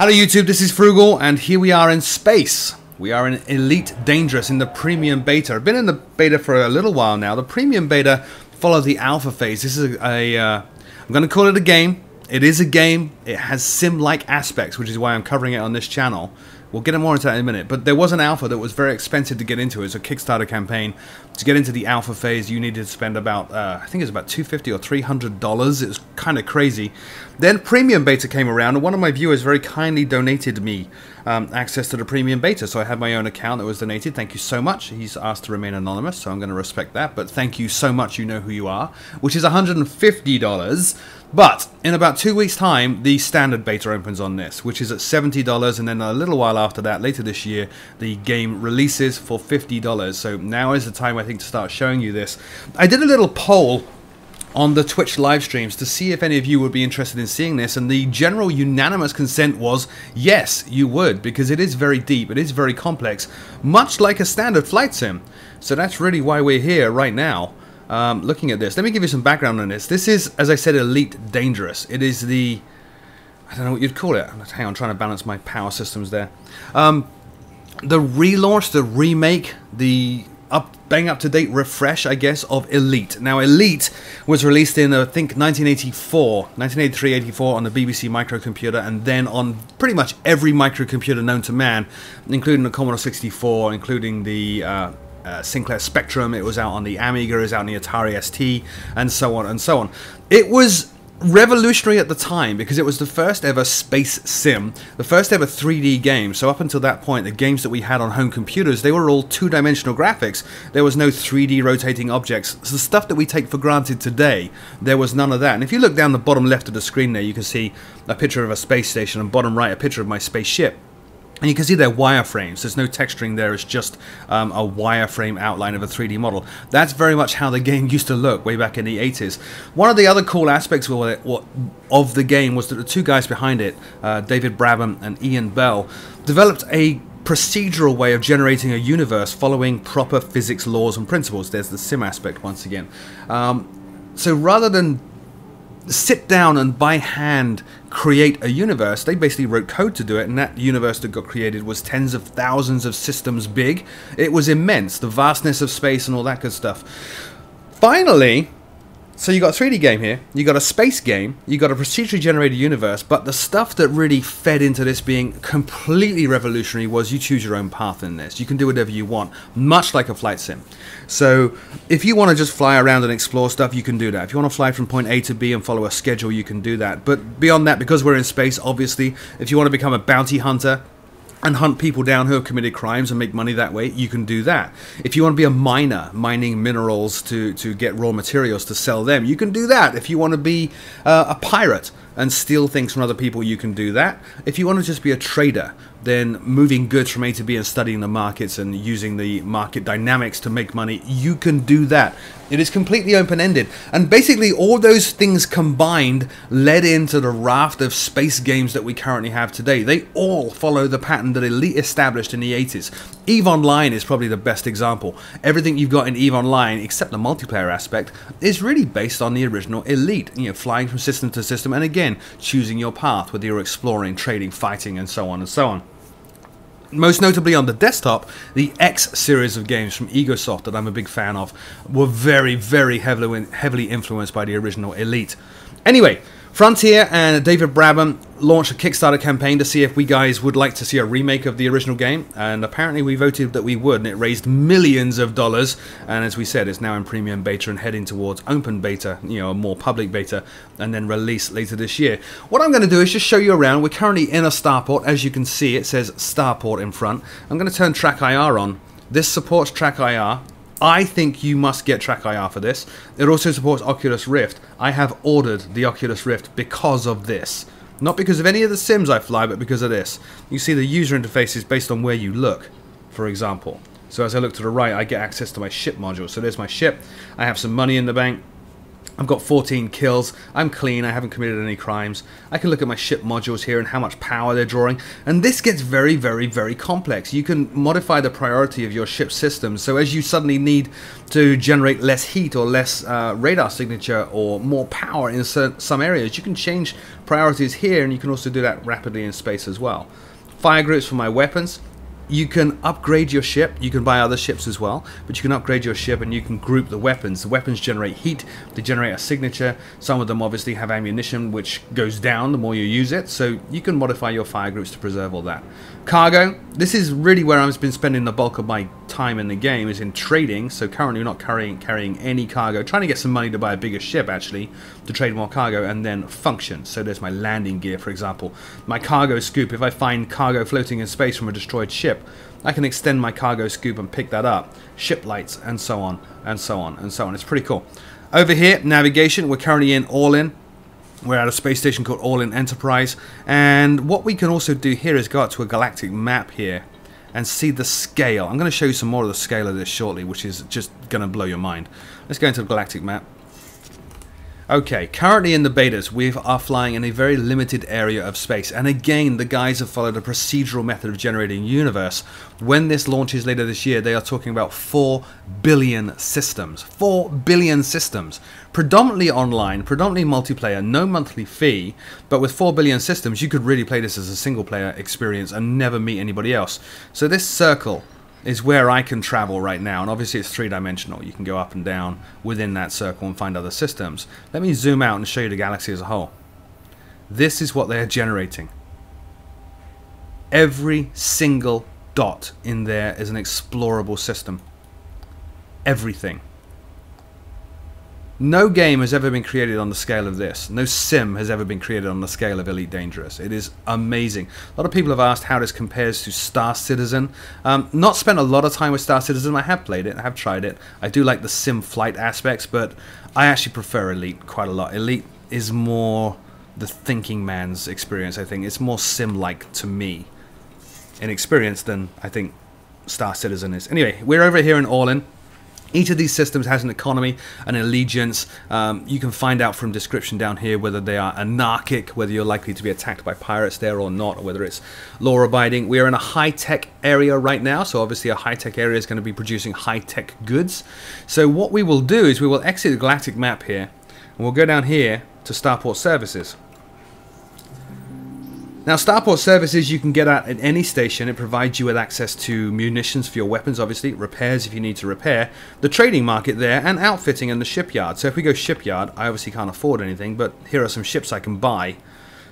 Hello YouTube, this is Froogle, and here we are in space. We are in Elite Dangerous in the premium beta. I've been in the beta for a little while now. The premium beta follows the alpha phase. This is I'm going to call it a game. It is a game. It has sim-like aspects, which is why I'm covering it on this channel. We'll get more into that in a minute. But there was an alpha that was very expensive to get into. It's a Kickstarter campaign. To get into the alpha phase, you needed to spend about, I think it was about $250 or $300. It was kind of crazy. Then premium beta came around, and one of my viewers very kindly donated me access to the premium beta. So I had my own account that was donated. Thank you so much. He's asked to remain anonymous, so I'm going to respect that. But thank you so much. You know who you are, which is $150. But in about 2 weeks' time, the standard beta opens on this, which is at $70, and then a little while after that, later this year, the game releases for $50. So now is the time, I think, to start showing you this. I did a little poll on the Twitch live streams to see if any of you would be interested in seeing this, and the general unanimous consent was yes, you would, because it is very deep, it is very complex, much like a standard flight sim. So that's really why we're here right now. Looking at this, let me give you some background on this. This is, as I said, Elite Dangerous. It is the, I don't know what you'd call it. Hang on, I'm trying to balance my power systems there. The relaunch, the remake, the bang up-to-date refresh, I guess, of Elite. Now, Elite was released in, I think, 1983-84 on the BBC microcomputer, and then on pretty much every microcomputer known to man, including the Commodore 64, including the Sinclair Spectrum. It was out on the Amiga, it was out on the Atari ST, and so on and so on. It was revolutionary at the time because it was the first ever space sim, the first ever 3D game. So up until that point, the games that we had on home computers, they were all two-dimensional graphics. There was no 3D rotating objects. So the stuff that we take for granted today, there was none of that. And if you look down the bottom left of the screen there, you can see a picture of a space station, and bottom right, a picture of my spaceship. And you can see they're wireframes. There's no texturing there. It's just a wireframe outline of a 3D model. That's very much how the game used to look way back in the 80s. One of the other cool aspects of the game was that the two guys behind it, David Brabham and Ian Bell, developed a procedural way of generating a universe following proper physics laws and principles. There's the sim aspect once again. So rather than sit down and by hand create a universe, they basically wrote code to do it, and that universe that got created was tens of thousands of systems big. It was immense, the vastness of space and all that good stuff. Finally, so you got a 3D game here, you got a space game, you got a procedurally generated universe, but the stuff that really fed into this being completely revolutionary was you choose your own path in this. You can do whatever you want, much like a flight sim. So if you want to just fly around and explore stuff, you can do that. If you want to fly from point A to B and follow a schedule, you can do that. But beyond that, because we're in space, obviously, if you want to become a bounty hunter and hunt people down who have committed crimes and make money that way, you can do that. If you want to be a miner, mining minerals to get raw materials to sell them, you can do that. If you want to be a pirate and steal things from other people, you can do that. If you want to just be a trader, then moving goods from A to B and studying the markets and using the market dynamics to make money, you can do that. It is completely open-ended, and basically all those things combined led into the raft of space games that we currently have today. They all follow the pattern that Elite established in the 80s. EVE Online is probably the best example. Everything you've got in EVE Online, except the multiplayer aspect, is really based on the original Elite. You know, flying from system to system, and again, choosing your path, whether you're exploring, trading, fighting, and so on and so on. Most notably on the desktop, the X series of games from Egosoft that I'm a big fan of were very, very heavily influenced by the original Elite. Anyway, Frontier and David Brabham launched a Kickstarter campaign to see if we guys would like to see a remake of the original game, and apparently we voted that we would, and it raised millions of dollars, and as we said, it's now in premium beta and heading towards open beta, you know, a more public beta, and then release later this year. What I'm going to do is just show you around. We're currently in a starport. As you can see, it says Starport in front. I'm going to turn Track IR on. This supports Track IR. I think you must get Track IR for this. It also supports Oculus Rift. I have ordered the Oculus Rift because of this. Not because of any of the sims I fly, but because of this. You see the user interface is based on where you look, for example. So as I look to the right, I get access to my ship module. So there's my ship. I have some money in the bank. I've got 14 kills, I'm clean, I haven't committed any crimes. I can look at my ship modules here and how much power they're drawing, and this gets very, very, very complex. You can modify the priority of your ship systems, so as you suddenly need to generate less heat or less radar signature or more power in some areas, you can change priorities here, and you can also do that rapidly in space as well. Fire groups for my weapons. You can upgrade your ship, you can buy other ships as well, but you can upgrade your ship and you can group the weapons. The weapons generate heat, they generate a signature. Some of them obviously have ammunition which goes down the more you use it, so you can modify your fire groups to preserve all that. Cargo, this is really where I've been spending the bulk of my time in the game, is in trading. So currently we're not carrying any cargo, trying to get some money to buy a bigger ship actually, to trade more cargo, and then function. So there's my landing gear, for example. My cargo scoop, if I find cargo floating in space from a destroyed ship, I can extend my cargo scoop and pick that up. Ship lights, and so on, and so on, and so on. It's pretty cool. Over here, navigation, we're currently in All-In. We're at a space station called All-In Enterprise, and what we can also do here is go out to a galactic map here and see the scale. I'm going to show you some more of the scale of this shortly, which is just going to blow your mind. Let's go into the galactic map. Okay, currently in the betas, we are flying in a very limited area of space, and again, the guys have followed a procedural method of generating universe. When this launches later this year, they are talking about 4 billion systems. 4 billion systems. Predominantly online, predominantly multiplayer, no monthly fee, but with 4 billion systems, you could really play this as a single player experience and never meet anybody else. So this circle is where I can travel right now, and obviously it's three-dimensional. You can go up and down within that circle and find other systems. Let me zoom out and show you the galaxy as a whole. This is what they are generating. Every single dot in there is an explorable system. Everything. No game has ever been created on the scale of this. No sim has ever been created on the scale of Elite Dangerous. It is amazing. A lot of people have asked how this compares to Star Citizen. Not spent a lot of time with Star Citizen. I have played it. I have tried it. I do like the sim flight aspects, but I actually prefer Elite quite a lot. Elite is more the thinking man's experience, I think. It's more sim-like to me in experience than I think Star Citizen is. Anyway, we're over here in All-In. Each of these systems has an economy, an allegiance. You can find out from description down here whether they are anarchic, whether you're likely to be attacked by pirates there or not, or whether it's law-abiding. We are in a high-tech area right now, so obviously a high-tech area is going to be producing high-tech goods. So what we will do is we will exit the galactic map here, and we'll go down here to Starport Services. Now, Starport Services you can get at any station. It provides you with access to munitions for your weapons, obviously, repairs if you need to repair, the trading market there, and outfitting in the shipyard. So if we go shipyard, I obviously can't afford anything, but here are some ships I can buy.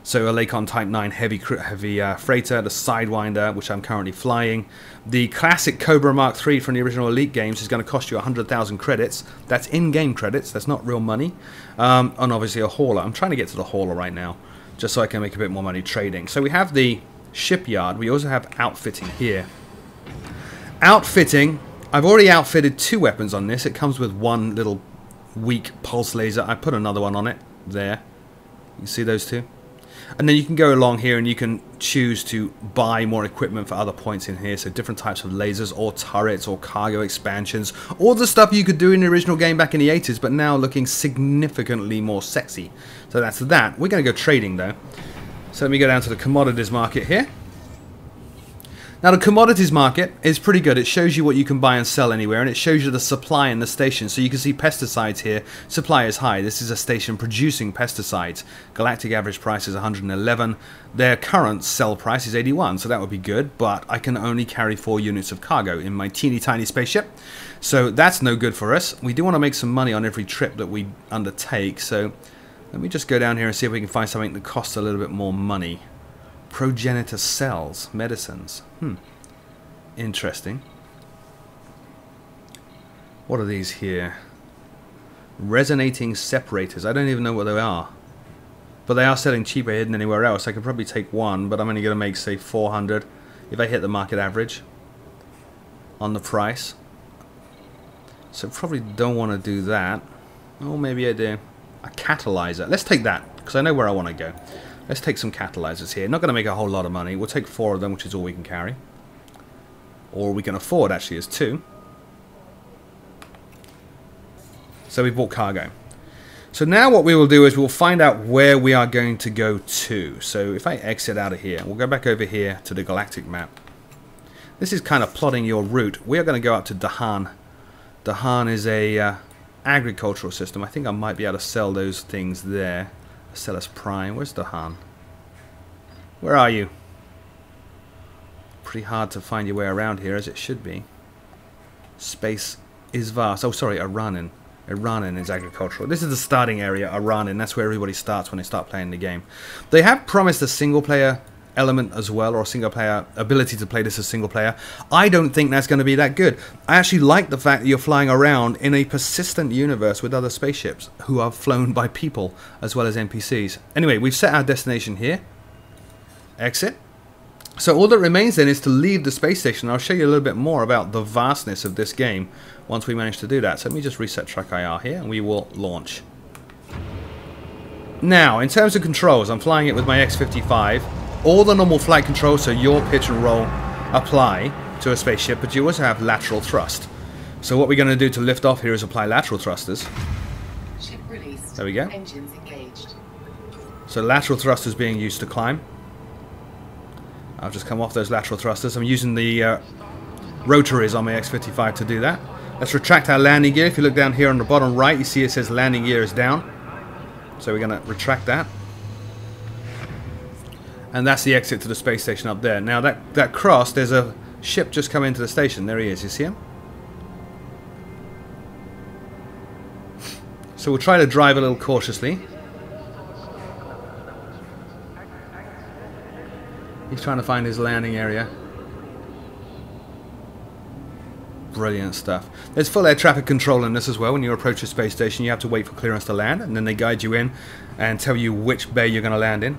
So a Lakon Type 9 heavy freighter, the Sidewinder, which I'm currently flying. The classic Cobra Mark III from the original Elite games is going to cost you 100,000 credits. That's in-game credits, that's not real money. And obviously a hauler. I'm trying to get to the hauler right now, just so I can make a bit more money trading. So we have the shipyard. We also have outfitting here. Outfitting, I've already outfitted 2 weapons on this. It comes with one little weak pulse laser. I put another one on it there. You see those 2? And then you can go along here and you can choose to buy more equipment for other points in here. So different types of lasers or turrets or cargo expansions. All the stuff you could do in the original game back in the 80s, but now looking significantly more sexy. So that's that. We're going to go trading though. So let me go down to the commodities market here. Now the commodities market is pretty good. It shows you what you can buy and sell anywhere, and it shows you the supply in the station. So you can see pesticides here. Supply is high. This is a station producing pesticides. Galactic average price is 111. Their current sell price is 81, so that would be good, but I can only carry 4 units of cargo in my teeny tiny spaceship. So that's no good for us. We do want to make some money on every trip that we undertake, so let me just go down here and see if we can find something that costs a little bit more money. Progenitor cells, medicines. Interesting. What are these here? Resonating separators. I don't even know what they are. But they are selling cheaper here than anywhere else. I could probably take one, but I'm only going to make, say, 400 if I hit the market average on the price. So probably don't want to do that. Oh, maybe I do. A catalyzer. Let's take that, because I know where I want to go. Let's take some catalyzers here. Not going to make a whole lot of money. We'll take 4 of them, which is all we can carry. Or we can afford, actually, is 2. So we bought cargo. So now what we will do is we'll find out where we are going to go to. So if I exit out of here, we'll go back over here to the Galactic map. This is kind of plotting your route. We are going to go up to Dahan. Dahan is a agricultural system. I think I might be able to sell those things there. Sell us Prime. Where's Dahan? Where are you? Pretty hard to find your way around here, as it should be. Space is vast. Oh, sorry, Iranin. Iranin is agricultural. This is the starting area, Iranin. That's where everybody starts when they start playing the game. They have promised a single-player element as well, or a single-player ability to play this as single-player. I don't think that's going to be that good. I actually like the fact that you're flying around in a persistent universe with other spaceships who are flown by people as well as NPCs. Anyway, we've set our destination here. Exit. So all that remains then is to leave the space station. I'll show you a little bit more about the vastness of this game once we manage to do that. So let me just reset track IR here and we will launch. Now, in terms of controls, I'm flying it with my X-55. All the normal flight controls, so yaw, pitch and roll, apply to a spaceship, but you also have lateral thrust. So what we're going to do to lift off here is apply lateral thrusters. Ship released. There we go. Engines engaged. So lateral thrusters being used to climb. I've just come off those lateral thrusters. I'm using the rotaries on my X-55 to do that. Let's retract our landing gear. If you look down here on the bottom right, you see it says landing gear is down. So we're going to retract that. And that's the exit to the space station up there. Now that cross, there's a ship just come into the station. There he is. You see him? So we'll try to drive a little cautiously. He's trying to find his landing area. Brilliant stuff. There's full air traffic control in this as well. When you approach a space station, you have to wait for clearance to land, and then they guide you in and tell you which bay you're going to land in.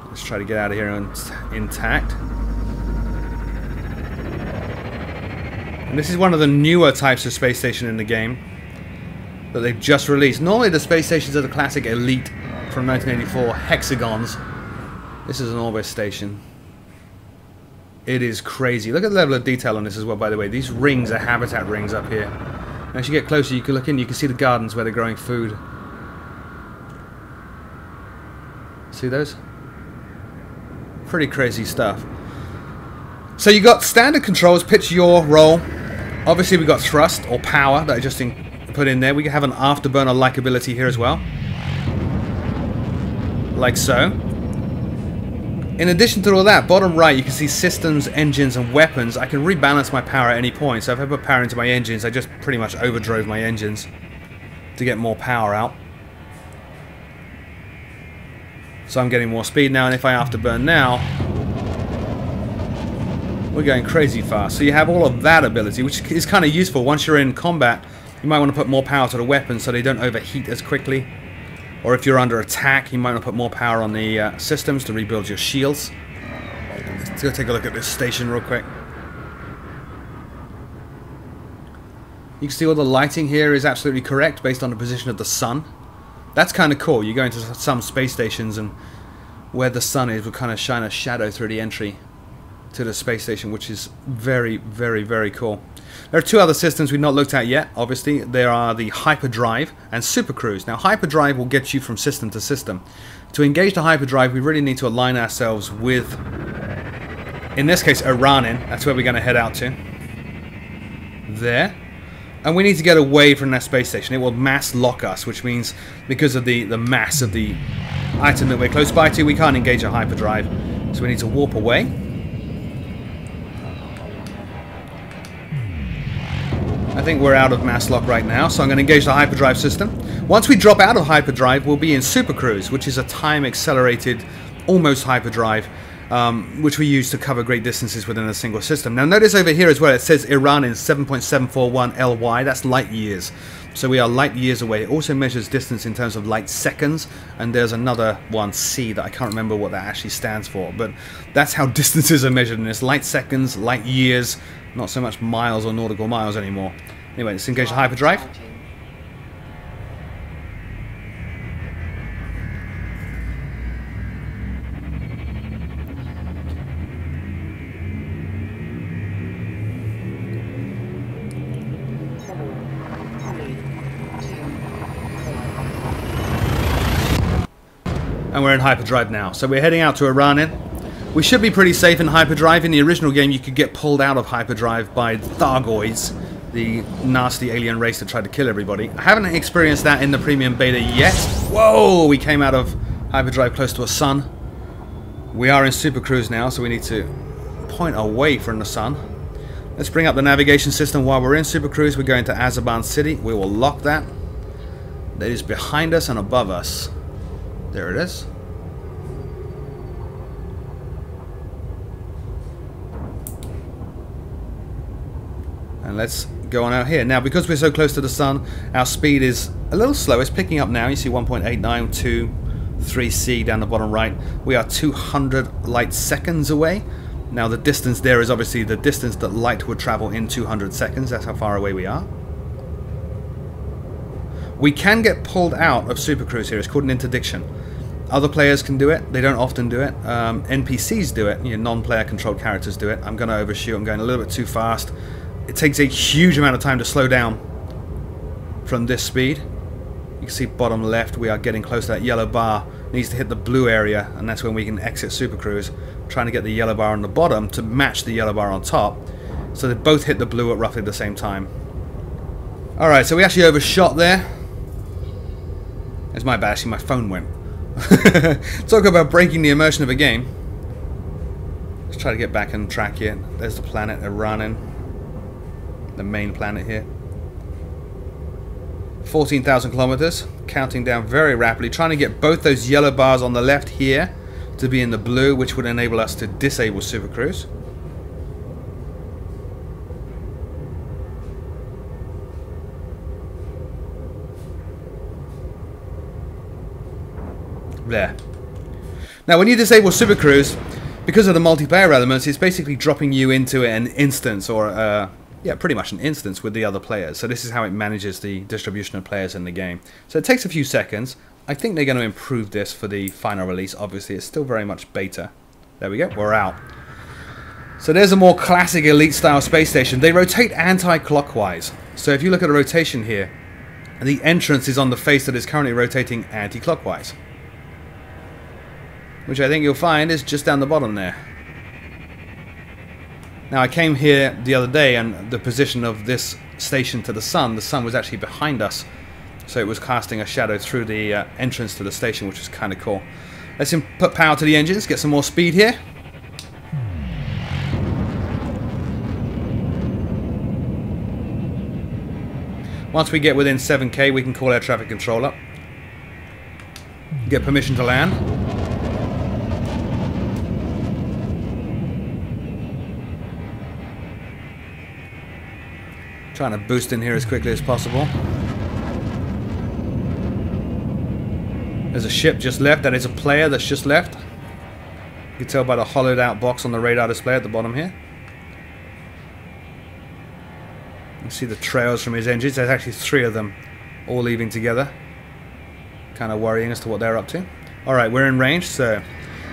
Let's try to get out of here intact. And this is one of the newer types of space station in the game that they've just released. Normally the space stations are the classic Elite from 1984 hexagons. This is an Orbis station. It is crazy. Look at the level of detail on this as well, by the way. These rings are habitat rings up here. And as you get closer, you can look in, you can see the gardens where they're growing food. See those? Pretty crazy stuff. So you got standard controls, pitch, yaw, roll. Obviously we got thrust or power that I just put in there. We have an afterburner like ability here as well. Like so. In addition to all that, bottom right you can see systems, engines and weapons. I can rebalance my power at any point. So if I put power into my engines, I just pretty much overdrove my engines to get more power out. So I'm getting more speed now, and if I afterburn now, we're going crazy fast. So you have all of that ability, which is kind of useful. Once you're in combat, you might want to put more power to the weapons so they don't overheat as quickly. Or if you're under attack, you might want to put more power on the systems to rebuild your shields. Let's go take a look at this station real quick. You can see all the lighting here is absolutely correct based on the position of the sun. That's kind of cool. You go into some space stations and where the sun is will kind of shine a shadow through the entry to the space station, which is very, very, very cool. There are two other systems we've not looked at yet, obviously. There are the Hyperdrive and Supercruise. Now, Hyperdrive will get you from system to system. To engage the Hyperdrive, we really need to align ourselves with, in this case, Iranin. That's where we're going to head out to. There. And we need to get away from that space station. It will mass lock us, which means because of the mass of the item that we're close by to, we can't engage a hyperdrive. So we need to warp away. I think we're out of mass lock right now, so I'm going to engage the hyperdrive system. Once we drop out of hyperdrive, we'll be in Supercruise, which is a time-accelerated, almost hyperdrive, which we use to cover great distances within a single system. Now notice over here as well, it says Iran in 7.741 LY, that's light years. So we are light years away. It also measures distance in terms of light seconds, and there's another one, C, that I can't remember what that actually stands for, but that's how distances are measured in this. Light seconds, light years, not so much miles or nautical miles anymore. Anyway, let's engage the hyperdrive. And we're in Hyperdrive now. So we're heading out to Iranin. We should be pretty safe in Hyperdrive. In the original game, you could get pulled out of Hyperdrive by Thargoids, the nasty alien race that tried to kill everybody. I haven't experienced that in the premium beta yet. Whoa! We came out of Hyperdrive close to a sun. We are in Super Cruise now, so we need to point away from the sun. Let's bring up the navigation system while we're in Super Cruise. We're going to Azerbaijan City. We will lock that. That is behind us and above us. There it is. And let's go on out here. Now, because we're so close to the sun, our speed is a little slow. It's picking up now. You see 1.89233C down the bottom right. We are 200 light seconds away. Now, the distance there is obviously the distance that light would travel in 200 seconds. That's how far away we are. We can get pulled out of Super Cruise here. It's called an interdiction. Other players can do it. They don't often do it. NPCs do it. You know, non-player controlled characters do it. I'm going to overshoot. I'm going a little bit too fast. It takes a huge amount of time to slow down from this speed. You can see bottom left, we are getting close to that yellow bar. It needs to hit the blue area, and that's when we can exit Super Cruise. Trying to get the yellow bar on the bottom to match the yellow bar on top, so they both hit the blue at roughly the same time. Alright, so we actually overshot there. It's my bad, actually my phone went. Talk about breaking the immersion of a game. Let's try to get back on track here. There's the planet Iranin. The main planet here. 14,000 kilometers, counting down very rapidly, trying to get both those yellow bars on the left here to be in the blue, which would enable us to disable Super Cruise. There. Now, when you disable Super Cruise, because of the multiplayer elements, it's basically dropping you into an instance or yeah, pretty much an instance with the other players. So this is how it manages the distribution of players in the game. So it takes a few seconds. I think they're going to improve this for the final release. Obviously, it's still very much beta. There we go. We're out. So there's a more classic Elite-style space station. They rotate anti-clockwise. So if you look at the rotation here, the entrance is on the face that is currently rotating anti-clockwise, which I think you'll find is just down the bottom there. Now, I came here the other day, and the position of this station to the sun was actually behind us. So it was casting a shadow through the entrance to the station, which was kind of cool. Let's put power to the engines, get some more speed here. Once we get within 7K, we can call air traffic control up. Get permission to land. Trying to boost in here as quickly as possible. There's a ship just left. That is a player that's just left. You can tell by the hollowed out box on the radar display at the bottom here. You see the trails from his engines. There's actually 3 of them all leaving together. Kind of worrying as to what they're up to. Alright, we're in range, so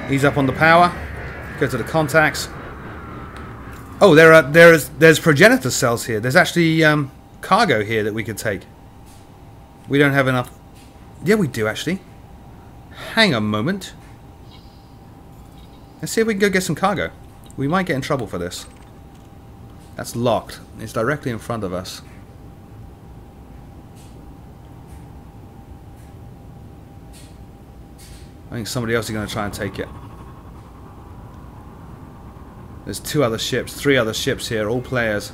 ease up on the power. Go to the contacts. Oh, there's progenitor cells here. There's actually cargo here that we could take. We don't have enough. Yeah, we do actually. Hang a moment. Let's see if we can go get some cargo. We might get in trouble for this. That's locked. It's directly in front of us. I think somebody else is going to try and take it. There's 2 other ships, 3 other ships here, all players.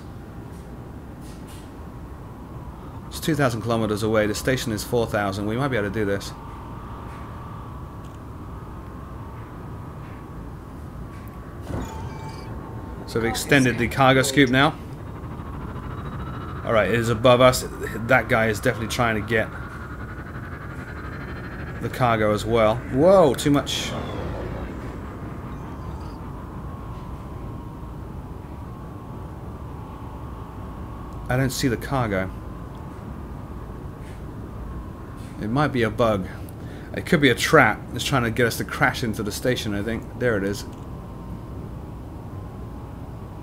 It's 2,000 kilometers away. The station is 4,000. We might be able to do this. So we've extended the cargo scoop now. Alright, it is above us. That guy is definitely trying to get the cargo as well. Whoa, too much. I don't see the cargo. It might be a bug. It could be a trap. It's trying to get us to crash into the station, I think. There it is.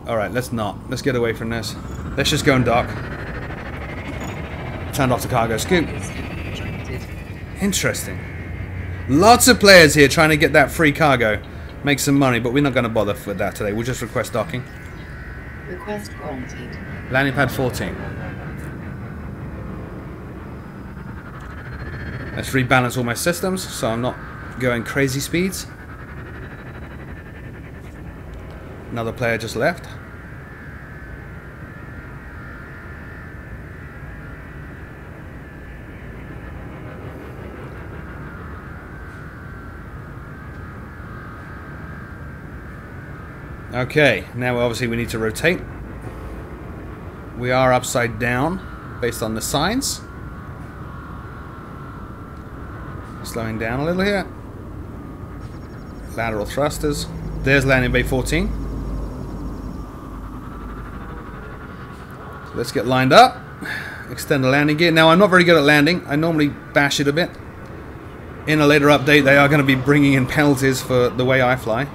Alright, let's not. Let's get away from this. Let's just go and dock. Turned off the cargo scoop. Interesting. Lots of players here trying to get that free cargo. Make some money, but we're not going to bother with that today. We'll just request docking. Request granted. Landing pad 14. Let's rebalance all my systems so I'm not going crazy speeds. Another player just left. Okay, now obviously we need to rotate. We are upside down based on the signs. Slowing down a little here. Lateral thrusters. There's landing bay 14. So let's get lined up. Extend the landing gear. Now I'm not very good at landing. I normally bash it a bit. In a later update they are going to be bringing in penalties for the way I fly.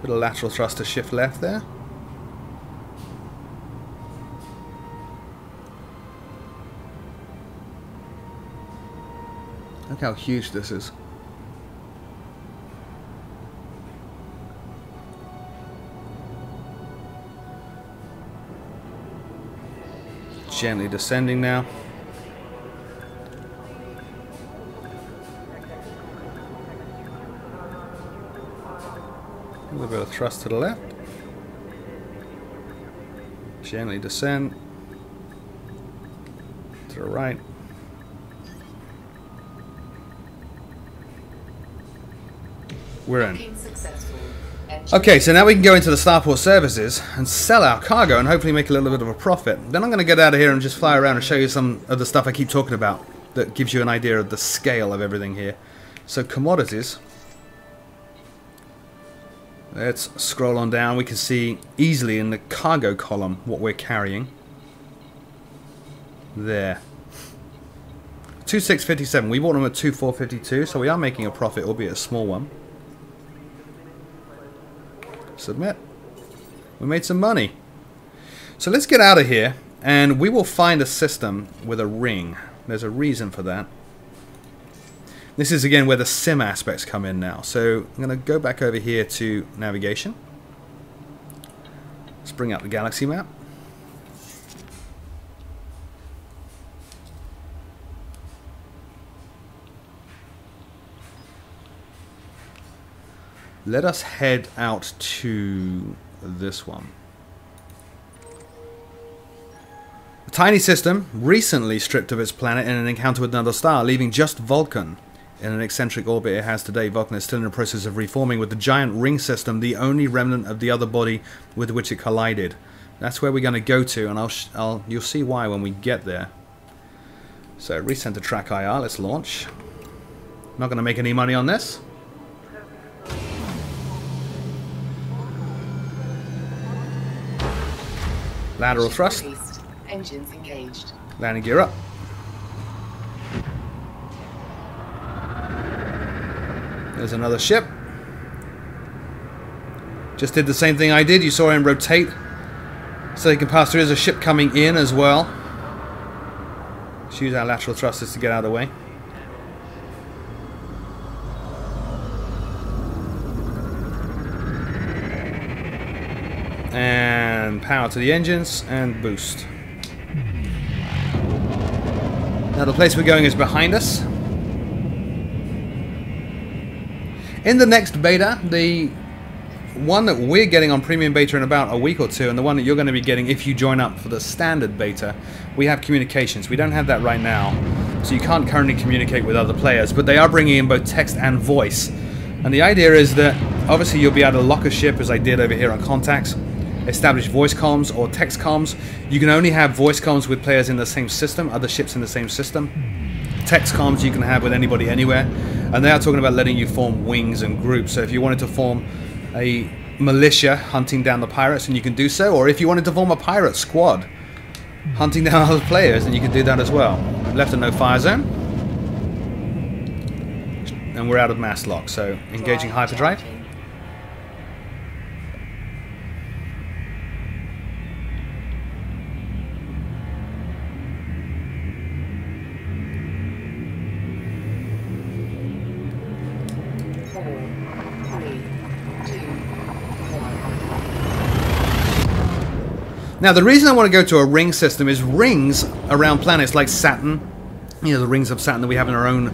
Bit of lateral thruster shift left there. Look how huge this is. Gently descending now. A little bit of thrust to the left. Gently descend. To the right. We're in. Okay, so now we can go into the Starport services and sell our cargo and hopefully make a little bit of a profit. Then I'm going to get out of here and just fly around and show you some of the stuff I keep talking about that gives you an idea of the scale of everything here. So commodities. Let's scroll on down. We can see easily in the cargo column what we're carrying. There. 2657. We bought them at 2452, so we are making a profit, albeit a small one. Submit. We made some money. So let's get out of here and we will find a system with a ring. There's a reason for that. This is again where the sim aspects come in now. So I'm going to go back over here to navigation. Let's bring up the galaxy map. Let us head out to this one. A tiny system recently stripped of its planet in an encounter with another star, leaving just Vulcan in an eccentric orbit it has today. Vulcan is still in the process of reforming, with the giant ring system the only remnant of the other body with which it collided. That's where we're going to go to, and you'll see why when we get there. So recenter track IR. Let's launch. Not going to make any money on this. Lateral thrust. Engines engaged. Landing gear up. There's another ship. Just did the same thing I did. You saw him rotate so he can pass through. There's a ship coming in as well. Let's use our lateral thrusters to get out of the way. And power to the engines and boost. Now the place we're going is behind us. In the next beta, the one that we're getting on premium beta in about a week or two, and the one that you're going to be getting if you join up for the standard beta, we have communications. We don't have that right now, so you can't currently communicate with other players, but they are bringing in both text and voice. And the idea is that obviously you'll be able to lock a ship, as I did over here on Contacts, establish voice comms or text comms. You can only have voice comms with players in the same system, other ships in the same system. Text comms you can have with anybody anywhere. And they are talking about letting you form wings and groups. So if you wanted to form a militia hunting down the pirates, and you can do so. Or if you wanted to form a pirate squad hunting down other players, then you can do that as well. Left a no fire zone. And we're out of mass lock, so engaging hyperdrive. Now, the reason I want to go to a ring system is rings around planets like Saturn, you know, the rings of Saturn that we have in our own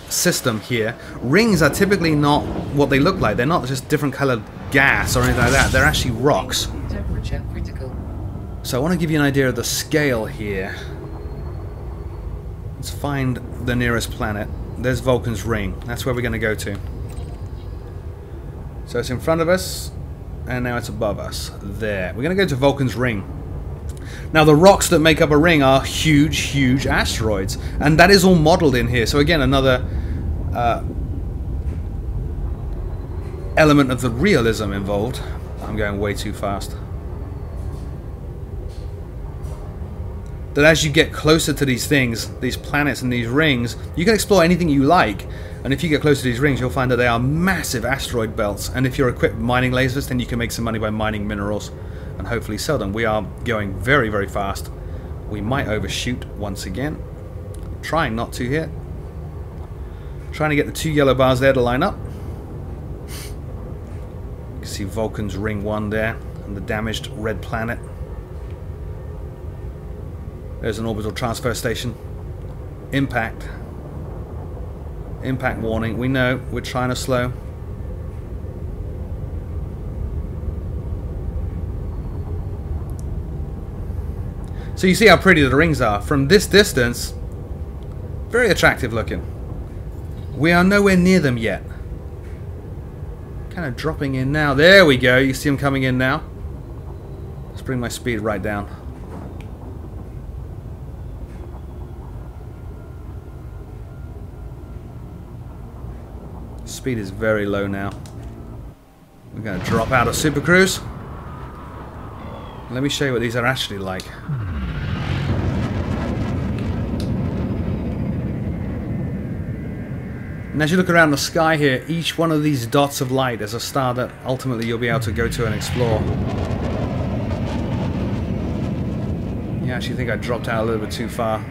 system here. Rings are typically not what they look like. They're not just different colored gas or anything like that. They're actually rocks. Temperature critical. So I want to give you an idea of the scale here. Let's find the nearest planet. There's Vulcan's ring. That's where we're going to go to. So it's in front of us, and now it's above us. There. We're going to go to Vulcan's ring. Now, the rocks that make up a ring are huge, huge asteroids. And that is all modeled in here. So again, another element of the realism involved. I'm going way too fast. That as you get closer to these things, these planets and these rings, you can explore anything you like. And if you get close to these rings, you'll find that they are massive asteroid belts. And if you're equipped with mining lasers, then you can make some money by mining minerals and hopefully sell them. We are going very, very fast. We might overshoot once again. Trying not to here. Trying to get the 2 yellow bars there to line up. You can see Vulcan's ring 1 there and the damaged red planet. There's an orbital transfer station. Impact. Impact warning. We know we're trying to slow. So you see how pretty the rings are. From this distance, very attractive looking. We are nowhere near them yet. Kind of dropping in now. There we go. You see them coming in now. Let's bring my speed right down. Speed is very low now. We're going to drop out of Super Cruise. Let me show you what these are actually like. And as you look around the sky here, each one of these dots of light is a star that ultimately you'll be able to go to and explore. Yeah, I actually think I dropped out a little bit too far.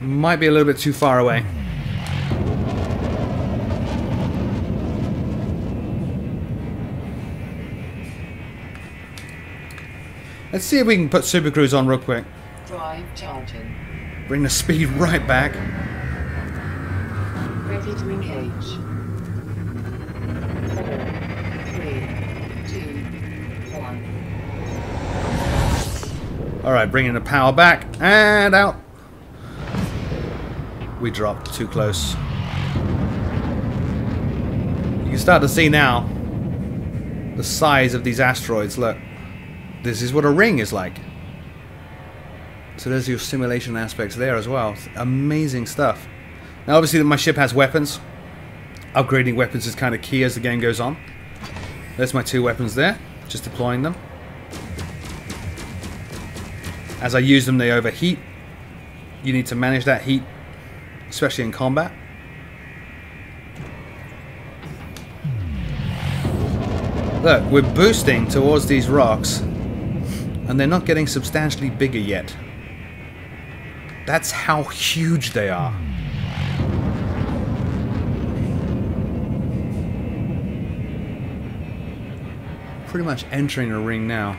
Might be a little bit too far away. Let's see if we can put Super Cruise on real quick. Drive charging. Bring the speed right back. Ready to engage. 4, 3, 2, 1. Alright, bringing the power back and out. We dropped too close. You can start to see now the size of these asteroids. Look, this is what a ring is like. So there's your simulation aspects there as well. Amazing stuff. Now obviously my ship has weapons. Upgrading weapons is kind of key as the game goes on. There's my 2 weapons there. Just deploying them. As I use them, they overheat. You need to manage that heat, especially in combat. Look, we're boosting towards these rocks, and they're not getting substantially bigger yet. That's how huge they are. Pretty much entering a ring now.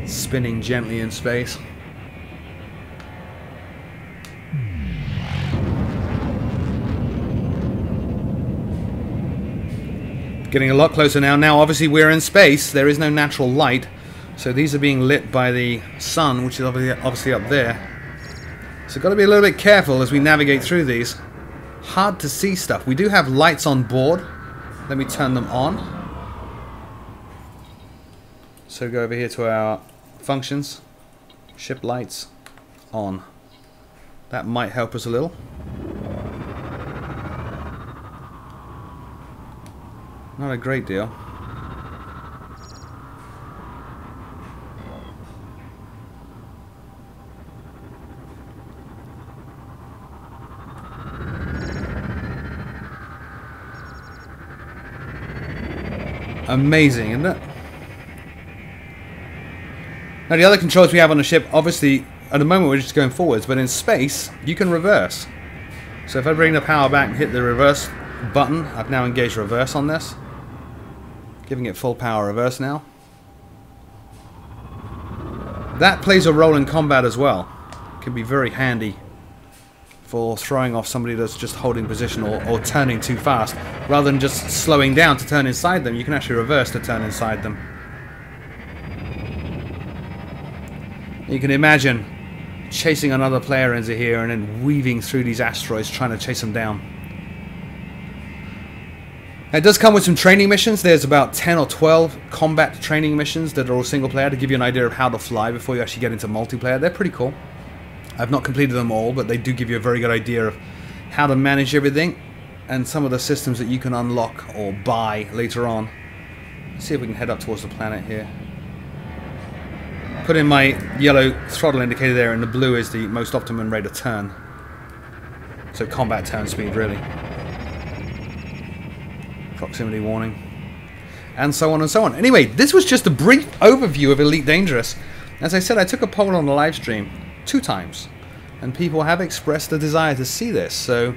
Spinning gently in space. Getting a lot closer now. Now obviously we're in space. There is no natural light. So these are being lit by the sun, which is obviously up there. So got to be a little bit careful as we navigate through these. Hard to see stuff. We do have lights on board. Let me turn them on. So go over here to our functions. Ship lights on. That might help us a little. Not a great deal. Amazing, isn't it? Now the other controls we have on the ship, obviously, at the moment we're just going forwards, but in space, you can reverse. So if I bring the power back and hit the reverse button, I've now engaged reverse on this. Giving it full power reverse now. That plays a role in combat as well. Can be very handy for throwing off somebody that's just holding position or turning too fast. Rather than just slowing down to turn inside them, you can actually reverse to turn inside them. You can imagine chasing another player into here and then weaving through these asteroids trying to chase them down. It does come with some training missions. There's about 10 or 12 combat training missions that are all single player to give you an idea of how to fly before you actually get into multiplayer. They're pretty cool. I've not completed them all, but they do give you a very good idea of how to manage everything and some of the systems that you can unlock or buy later on. Let's see if we can head up towards the planet here. Put in my yellow throttle indicator there, and the blue is the most optimum rate of turn. So combat turn speed, really. Proximity warning. And so on and so on. Anyway, this was just a brief overview of Elite Dangerous. As I said, I took a poll on the live stream 2 times, and people have expressed the desire to see this. So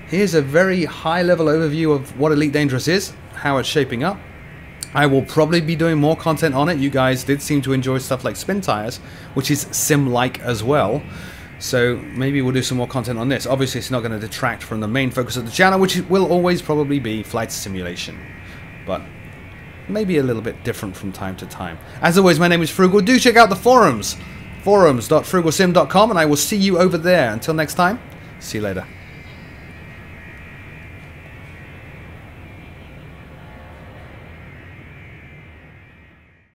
here's a very high-level overview of what Elite Dangerous is, how it's shaping up. I will probably be doing more content on it. You guys did seem to enjoy stuff like Spin Tires, which is sim-like as well. So maybe we'll do some more content on this. Obviously, it's not going to detract from the main focus of the channel, which will always probably be flight simulation. But maybe a little bit different from time to time. As always, my name is Froogle. Do check out the forums. forums.fruglesim.com, and I will see you over there. Until next time, see you later.